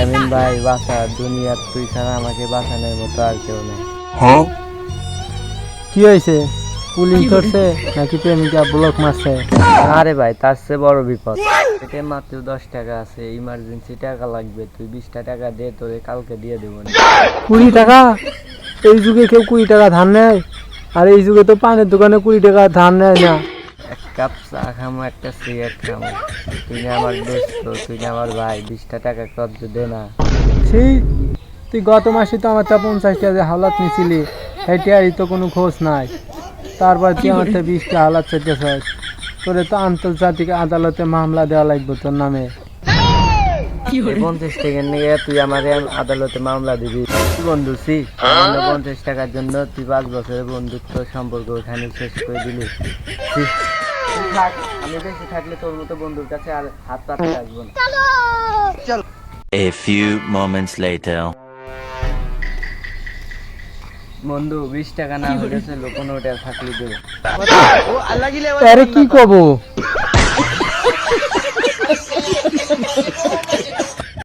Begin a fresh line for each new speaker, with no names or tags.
এমিন ভাই বাঁচা, দুনিয়ার তুই ছাড়া আমাকে বাঁচানোর মতো আর কেউ নেই।
কি হয়েছে? পুলিশ ধরছে নাকি প্রেমিকা ব্লক মারছে?
আরে ভাই তার চেয়ে বড় বিপদ। পেটে মাত্র 10 টাকা আছে, ইমার্জেন্সি টাকা লাগবে, তুই 20টা টাকা দে, তোরে কালকে দিয়ে দেবো।
20 টাকা? এই যুগে কেউ 20 টাকা ধার নেয়? আর এই যুগে তো পানের দোকানে 20 টাকা ধার নেয় না।
এক কাপ চা খামো, একটা সিগারেট খামো, তুই না আমার দোস্ত, তুই না আমার ভাই, 20টা টাকা কত দে না।
সেই তুই গত মাসে তো আমার তা 50 টাকা হাওলাত নিছিলি, এটিআরই তো কোনো খোঁজ নাই। তারপর তুই আমার তা 20টা হাওলাত চাইতেছস। তোরে তো আন্তর্জাতিক আদালতে মামলা দেওয়া লাগবে তোর নামে।
এই 50 টাকার নিয়ে তুই আমার আদালতে মামলা দিবি? কি বন্ধু ছি, সামান্য 50 টাকার জন্য তুই 5 বছরের বন্ধুত্ব সম্পর্ক ওখানে শেষ করে দিলি। ছি, তুই থাক, আমি বেঁচে থাকলে তোর মতো বন্ধুর কাছে আর হাত পাততে আসবো না।
A few moments later.
বন্ধু 20 টাকা না হয়ে গেছে, 15 টাকা থাকলে দেবো।
আরে কি কব,